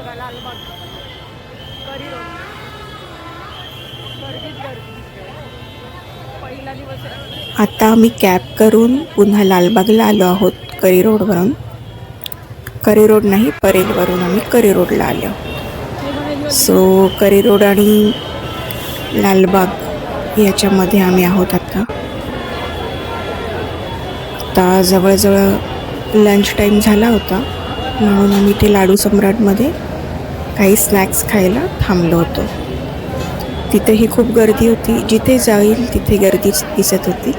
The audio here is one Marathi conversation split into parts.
बघा लालबाग करी रोड गर्दीच गर्दी पहिला दिवस आहे. आता आम्ही कॅब करून पुन्हा लालबागला आलो आहोत करी रोडवरून. करी रोड नाही, परेलवरून आम्ही करी रोडला आलो. सो करी रोड आणि लालबाग याच्यामध्ये आम्ही आहोत आता. आता जवळजवळ लंच टाईम झाला होता म्हणून आम्ही ते लाडू सम्राटमध्ये काही स्नॅक्स खायला थांबलो होतो. तिथेही खूप गर्दी होती, जिथे जाईल तिथे गर्दीच दिसत होती.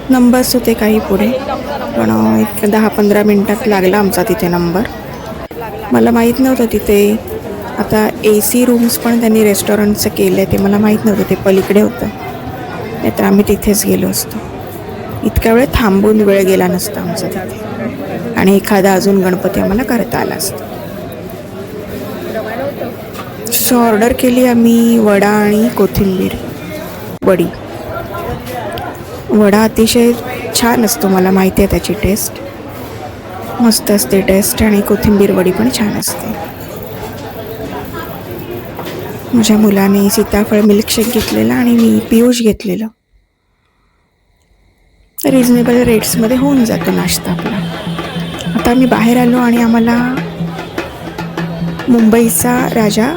नंबर्स होते काही पुढे, पण एक 10-15 मिनटात लागला आमचा तिथे नंबर. मला माहीत नव्हतं तिथे आता AC रूम्स पण त्यांनी रेस्टॉरंटचं केलं आहे, ते मला माहीत नव्हतं. ते पलीकडे होतं, नाहीतर आम्ही तिथेच गेलो असतो. इतक्या वेळ थांबून वेळ गेला नसता आमचा तिथे, आणि एखादा अजून गणपती आम्हाला करता आला असता. सो ऑर्डर केली आम्ही वडा आणि कोथिंबीर वडी. वडा अतिशय छान असतो, मला माहिती आहे त्याची टेस्ट मस्त असते टेस्ट, आणि कोथिंबीर वडी पण छान असते. माझ्या मुलाने सीताफळ मिल्कशेक घेतलेला आणि मी पियुष घेतलेलं. रिजनेबल रेट्समध्ये होऊन जातो नाश्ता आपला. आता आम्ही बाहेर आलो आणि आम्हाला मुंबईचा राजा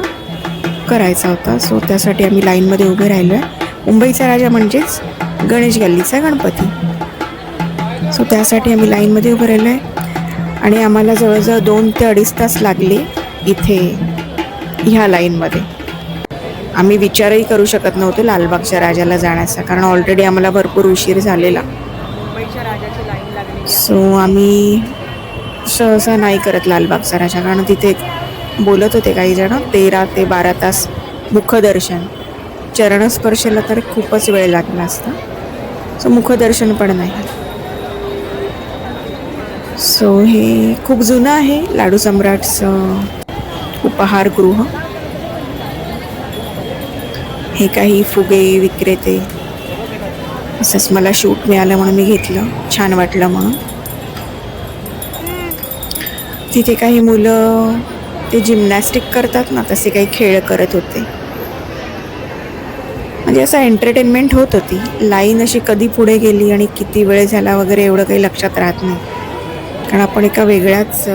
करायचा होता. सो त्यासाठी आम्ही लाईनमध्ये उभे राहिलो आहे. मुंबईचा राजा म्हणजेच गणेश गल्लीचा गणपती. सो त्यासाठी आम्ही लाईनमध्ये उभे राहिलो आहे आणि आम्हाला जवळजवळ 2 ते 2.5 तास लागले इथे ह्या लाईनमध्ये. आम्ही विचारही करू शकत नव्हतो लालबागच्या राजाला जाण्याचा, कारण ऑलरेडी आम्हाला भरपूर उशीर झालेला. सो आम्ही सहसा नाही करत लालबागचा राजा, कारण तिथे बोलत होते काही जण 13 ते 12 तास मुखदर्शन. चरणस्पर्शाला तर खूपच वेळ लागला असता. सो मुखदर्शन पण नाही. सो हे खूप जुनं आहे लाडू सम्राटचं उपहारगृह. हे काही फुगे विक्रेते, असंच मला शूट मिळालं म्हणून मी घेतलं, छान वाटलं म्हणून. तिथे काही मुलं ते जिम्नॅस्टिक करतात ना, तसे काही खेळ करत होते. म्हणजे असं एंटरटेनमेंट होत होती. लाईन अशी कधी पुढे गेली आणि किती वेळ झाला वगैरे एवढं काही लक्षात राहत नाही, कारण आपण एका वेगळ्याच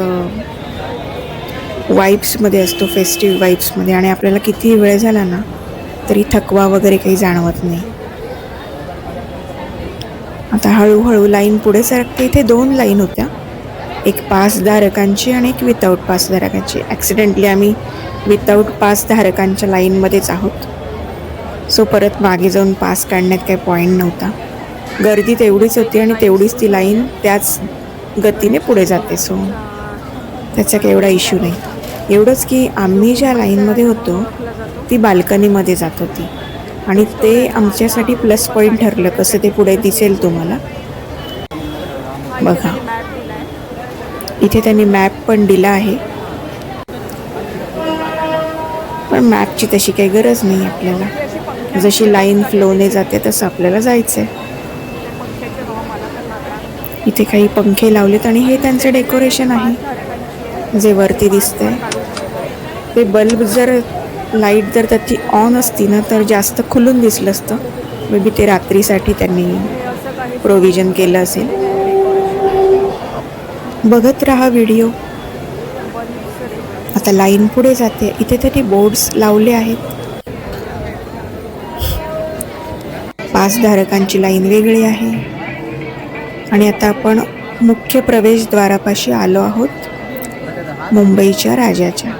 वाईब्समध्ये असतो, फेस्टिव्ह वाईब्समध्ये, आणि आपल्याला किती वेळ झाला ना तरी थकवा वगैरे काही जाणवत नाही. आता हळूहळू लाईन पुढे सरकते. इथे 2 लाईन होत्या, एक पासधारकांची आणि एक विदाऊट पासधारकांची. ॲक्सिडेंटली आम्ही विदाऊट पासधारकांच्या लाईनमध्येच आहोत. सो परत मागे जाऊन पास काढण्यात काही पॉईंट नव्हता. गर्दी तेवढीच होती आणि तेवढीच ती लाईन त्याच गतीने पुढे जाते. सो त्याचा काही एवढा इश्यू नाही. एवढंच की आम्ही ज्या लाईनमध्ये होतो ती बाल्कनीमध्ये जात होती, आणि ते आमच्यासाठी प्लस पॉईंट ठरलं. कसं ते पुढे दिसेल तुम्हाला बघा. इथे त्यांनी मॅप पण दिला आहे, पण मॅपची तशी काही गरज नाही आपल्याला. जशी लाईन फ्लोने जाते तसं आपल्याला जायचं आहे. इथे काही पंखे लावलेत आणि हे त्यांचं डेकोरेशन आहे जे वरती दिसतंय. ते बल्ब जर लाईट जर त्याची ऑन असती ना तर जास्त खुलून दिसलं असतं. मे बी ते रात्रीसाठी त्यांनी प्रोव्हिजन केलं असेल. बघत राहा व्हिडिओ. आता लाईन पुढे जाते. इथे तरी बोर्ड्स लावले आहेत. पासधारकांची लाईन वेगळी आहे. आणि आता आपण मुख्य प्रवेशद्वारापाशी आलो आहोत मुंबईच्या राजाच्या.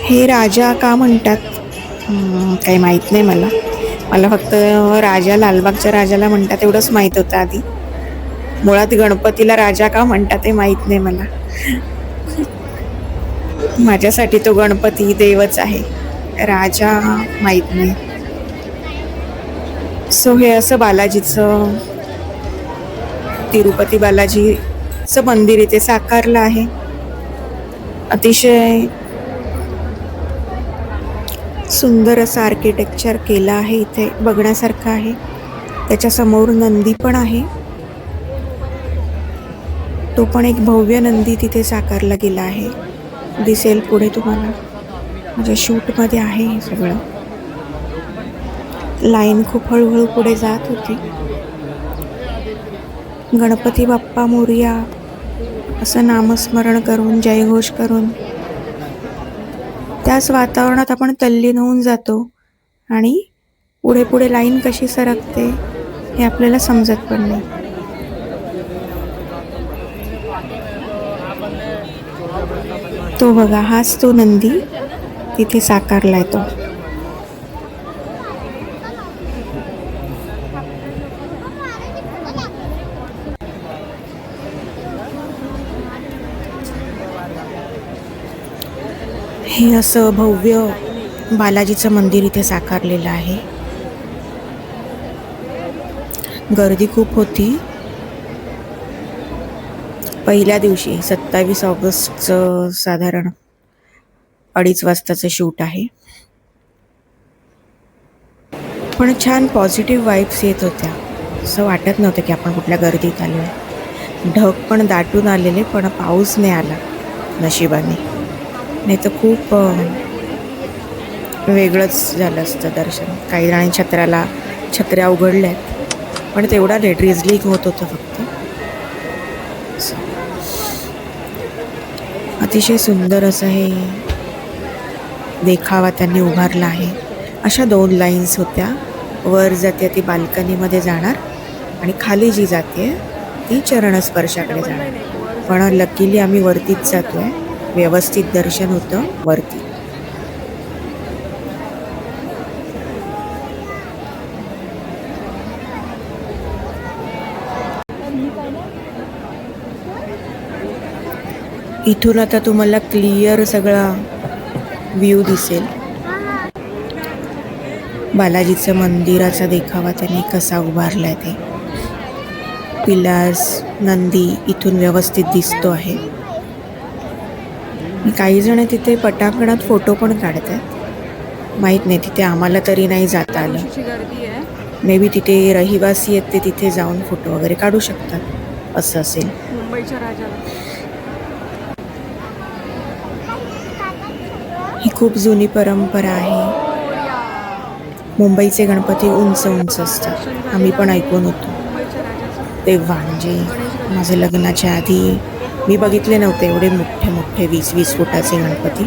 हे राजा का म्हणतात काही माहीत नाही मला. मला फक्त राजा लालबागच्या राजाला म्हणतात एवढंच माहीत होतं आधी. मुळात गणपतीला राजा का म्हणतात ते माहीत नाही मला. माझ्यासाठी तो गणपती देवच आहे, राजा माहीत नाही. सो हे असं बालाजीचं, तिरुपती बालाजीचं मंदिर इथे साकारलं आहे. अतिशय सुंदर असं आर्किटेक्चर केलं आहे. इथे बघण्यासारखं आहे. त्याच्यासमोर नंदी पण आहे. तो पण एक भव्य नंदी तिथे साकारला गेला आहे. दिसेल पुढे तुम्हाला. म्हणजे शूटमध्ये आहे हे सगळं. लाईन खूप हळूहळू पुढे जात होती. गणपती बाप्पा मोरया असं नामस्मरण करून, जयघोष करून त्याच वातावरणात आपण तल्लीन होऊन जातो आणि पुढे पुढे लाईन कशी सरकते हे आपल्याला समजत पण नाही. तो बघा, हाच तो नंदी तिथे साकारलाय तो. हे असं भव्य बालाजीचं मंदिर इथे साकारलेलं आहे. गर्दी खूप होती. पहिल्या दिवशी 27 ऑगस्टचं साधारण 2:30 वाजताचं शूट आहे. पण छान पॉझिटिव्ह वाईब्स येत होत्या. असं वाटत नव्हतं की आपण कुठल्या गर्दीत आलो आहे. ढग पण दाटून आलेले, पण पाऊस नाही आला नशिबाने. नाही तर खूप वेगळंच झालं असतं दर्शन. काही जणांनी छत्र्या उघडल्यात, पण तेवढा नाही, ड्रिझलिंग होत होतं फक्त. अतिशय सुंदर असं हे देखावा त्यांनी उभारला आहे. अशा 2 लाईन्स होत्या. वर जाते ती बाल्कनीमध्ये जाणार आणि खाली जी जाते ती चरणस्पर्शाकडे जाणार. पण लकीली आम्ही वरतीच जातोय. व्यवस्थित दर्शन होतं वरती. इथून आता तुम्हाला क्लिअर सगळा व्ह्यू दिसेल. बालाजीचं मंदिराचा देखावा त्यांनी कसा उभारलाय ते. पिलार्स, नंदी इथून व्यवस्थित दिसतो आहे. काही जण तिथे पटांगणात फोटो पण काढतात. माहीत नाही, तिथे आम्हाला तरी नाही जाता आलं. मे बी तिथे रहिवासी आहेत, ते तिथे जाऊन फोटो वगैरे काढू शकतात, असं असेल. मुंबईच्या राजाला ही खूप जुनी परंपरा आहे. मुंबईचे गणपती उंच उंच असतात. आम्ही पण ऐकून होतो तेव्हा. म्हणजे माझं लग्नाच्या आधी मी बघितले नव्हते एवढे मोठे मोठे 20-20 फुटाचे गणपती,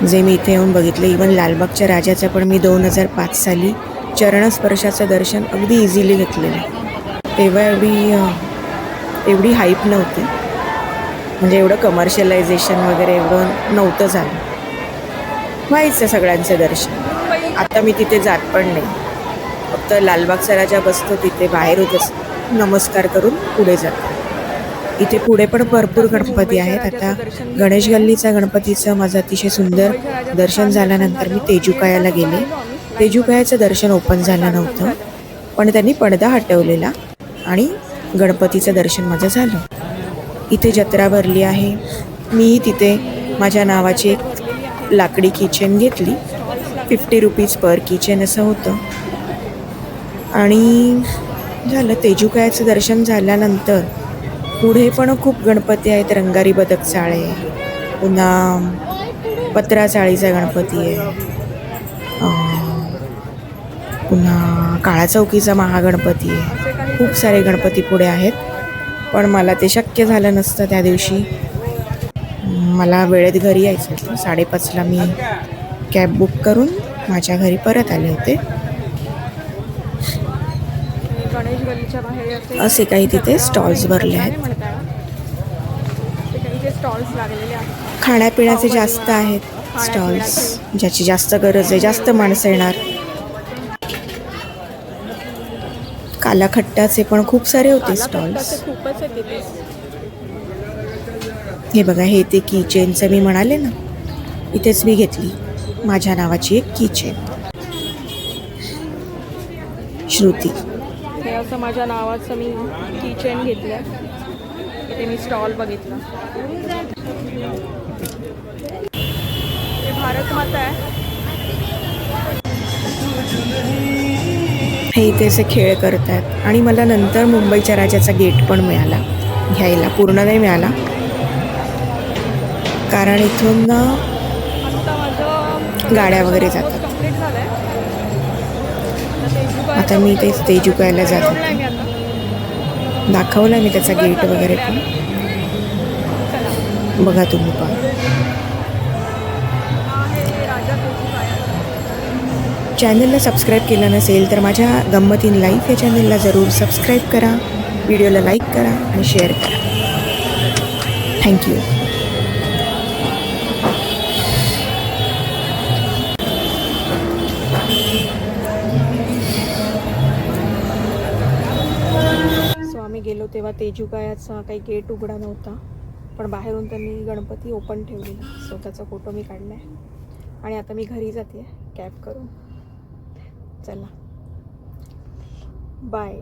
जे मी इथे येऊन बघितले. इवन लालबागच्या राजाचं पण मी 2005 साली चरणस्पर्शाचं दर्शन अगदी इझिली घेतलेलं. तेव्हा एवढी हाईप नव्हती. म्हणजे एवढं कमर्शियलायझेशन वगैरे एवढं नव्हतं झालं. व्हायचं सगळ्यांचं दर्शन. आता मी तिथे जात पण नाही. फक्त लालबागचा राजा बसतो तिथे बाहेरच नमस्कार करून पुढे जातो. इथे पुढे पण भरपूर गणपती आहेत. आता गणेश गल्लीचा गणपतीचं माझं अतिशय सुंदर दर्शन झाल्यानंतर मी तेजुकायाला गेले. तेजुकायाचं दर्शन ओपन झालं नव्हतं, पण त्यांनी पडदा हटवलेला आणि गणपतीचं दर्शन माझं झालं. इथे जत्रा भरली आहे. मी तिथे माझ्या नावाची एक लाकडी किचन घेतली. 50 रुपीज पर किचन असं होतं. आणि झालं. तेजुकायाचं दर्शन झाल्यानंतर पुढे पण खूप गणपती आहेत. रंगारी बदक चाळे, पुन्हा पत्रा चाळीचा गणपती आहे, पुन्हा काळा चौकीचा महागणपती आहे. खूप सारे गणपती पुढे आहेत. पण मला ते शक्य झालं नसतं त्या दिवशी. मला वेळेत घरी यायचं होतं. 5:30ला मी कॅब बुक करून माझ्या घरी परत आले होते. असे काही तिथे स्टॉल्स भरले आहेत. खाण्यापिण्याचे जास्त आहेत स्टॉल्स, ज्याची जास्त गरज आहे, जास्त माणसं येणार. कालाखट्टाचे पण खूप सारे होते स्टॉल्स. हे बघा, हे ते कीचेनचं मी म्हणाले ना, इथेच मी घेतली माझ्या नावाची एक कीचेन. श्रुती, हे असं माझ्या नावाचं मी कीचेन घेतलं. इथे मी स्टॉल बघितला. हे भारत माता आहे. हे इथे असे खेळ करतात. आणि मला नंतर मुंबईच्या राजाचा गेट पण मिळाला. घ्यायला, पूर्ण नाही मिळाला कारण इथून आता माझं गाड्या वगैरे जातात. कंप्लीट झालंय. आता मी ते तेजुकायला जात रोडला होते. मी आता. दाखवला मी त्याचा गेट वगैरे पण, चला. बघा तुम्ही पण. हा आहे राजा तेजुकाया. चॅनलला सबस्क्राईब केलं नसेल तर माझ्या गंमत इन लाईफ या चॅनलला जरूर सबस्क्राईब करा, व्हिडिओला लाईक करा आणि शेअर करा. थँक्यू. सो आम्ही गेलो तेव्हा तेजुकायाचा काही गेट उघडा नव्हता, पण बाहेरून त्यांनी गणपती ओपन ठेवलेला. सो त्याचा फोटो मी काढला आहे आणि आता मी घरी जाते कॅब करून. चला बाय.